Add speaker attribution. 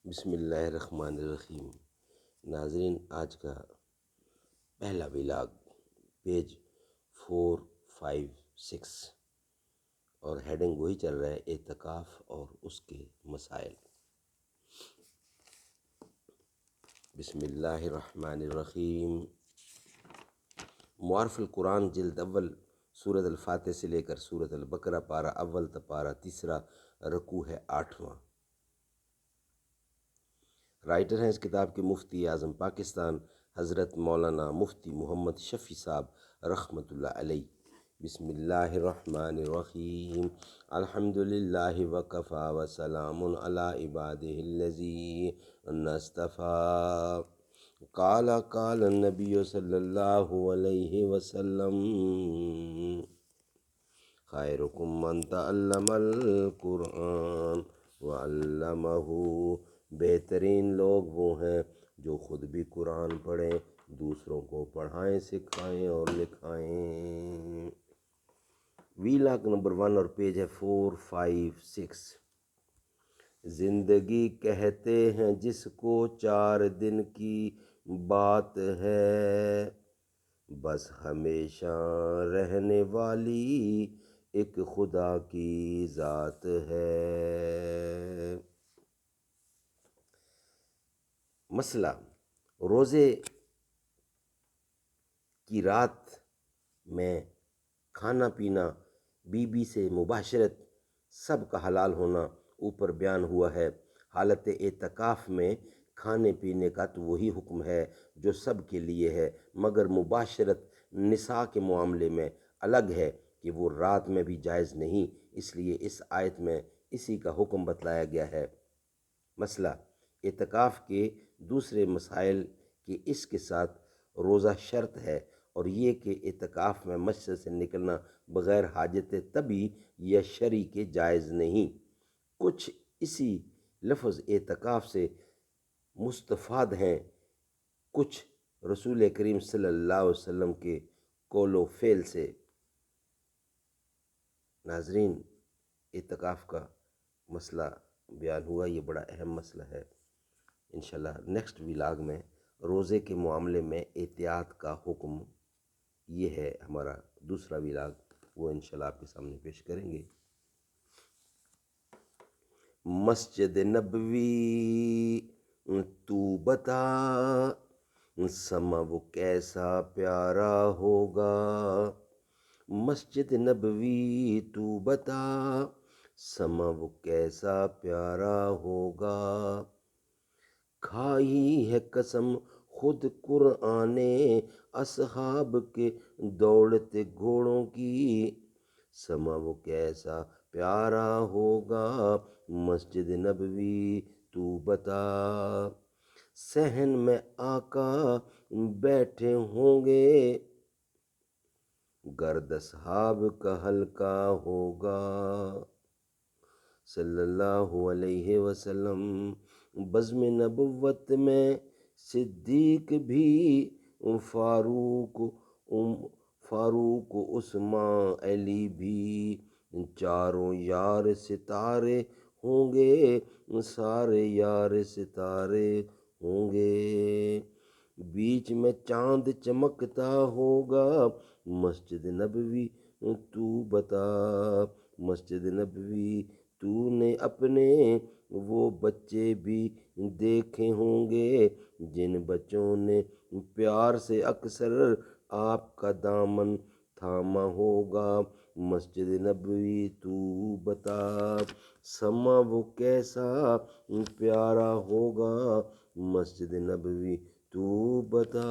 Speaker 1: بسم اللہ الرحمن الرحیم۔ ناظرین، آج کا پہلا ولاگ پیج 456 اور ہیڈنگ وہی چل رہا ہے، اعتکاف اور اس کے مسائل۔ بسم اللہ الرحمن الرحیم۔ معارف القرآن جلد اول، سورۃ الفاتح سے لے کر سورۃ البقرہ، پارہ اول تا پارہ تیسرا، رکوع ہے 8واں۔ رائٹر ہیں اس کتاب کے مفتی اعظم پاکستان حضرت مولانا مفتی محمد شفیع صاحب رحمۃ اللہ علیہ۔ بسم اللہ الرحمن الرحیم۔ الحمد للہ وکفی وسلام علی عبادہ الذین اصطفیٰ۔ قال النبی صلی اللہ علیہ وسلم، خیرکم من تعلم القرآن وعلمہ۔ بہترین لوگ وہ ہیں جو خود بھی قرآن پڑھیں، دوسروں کو پڑھائیں، سکھائیں اور لکھائیں۔ ویلاگ نمبر 1 اور پیج ہے 456۔ زندگی کہتے ہیں جس کو 4 دن کی بات ہے، بس ہمیشہ رہنے والی ایک خدا کی ذات ہے۔ مسئلہ: روزے کی رات میں کھانا پینا، بیوی سے مباشرت، سب کا حلال ہونا اوپر بیان ہوا ہے۔ حالت اعتکاف میں کھانے پینے کا تو وہی حکم ہے جو سب کے لیے ہے، مگر مباشرت نساء کے معاملے میں الگ ہے کہ وہ رات میں بھی جائز نہیں، اس لیے اس آیت میں اسی کا حکم بتلایا گیا ہے۔ مسئلہ: اعتکاف کے دوسرے مسائل کہ اس کے ساتھ روزہ شرط ہے، اور یہ کہ اعتکاف میں مسجد سے نکلنا بغیر حاجت طبی یا شرعی کے جائز نہیں۔ کچھ اسی لفظ اعتکاف سے مستفاد ہیں، کچھ رسول کریم صلی اللہ علیہ وسلم کے قول و فعل سے۔ ناظرین، اعتکاف کا مسئلہ بیان ہوا، یہ بڑا اہم مسئلہ ہے۔ انشاءاللہ نیکسٹ ولاگ میں روزے کے معاملے میں احتیاط کا حکم، یہ ہے ہمارا دوسرا ولاگ، وہ انشاءاللہ آپ کے سامنے پیش کریں گے۔ مسجد نبوی تو بتا، سما وہ کیسا پیارا ہوگا۔ مسجد نبوی تو بتا، سما وہ کیسا پیارا ہوگا۔ کھائی ہے قسم خود قرآن اصحاب کے دوڑتے گھوڑوں کی، سما وہ کیسا پیارا ہوگا۔ مسجد نبوی تو بتا، صحن میں آقا بیٹھے ہوں گے، گرد اصحاب کا حلقہ ہوگا۔ صلی اللہ علیہ وسلم۔ بزم نبوت میں صدیق بھی، فاروق عثمان علی بھی، چاروں یار ستارے ہوں گے، سارے یار ستارے ہوں گے۔ بیچ میں چاند چمکتا ہوگا۔ مسجد نبوی تو بتا، مسجد نبوی تو نے اپنے وہ بچے بھی دیکھے ہوں گے، جن بچوں نے پیار سے اکثر آپ کا دامن تھاما ہوگا۔ مسجد نبوی تو بتا، سما وہ کیسا پیارا ہوگا۔ مسجد نبوی تو بتا۔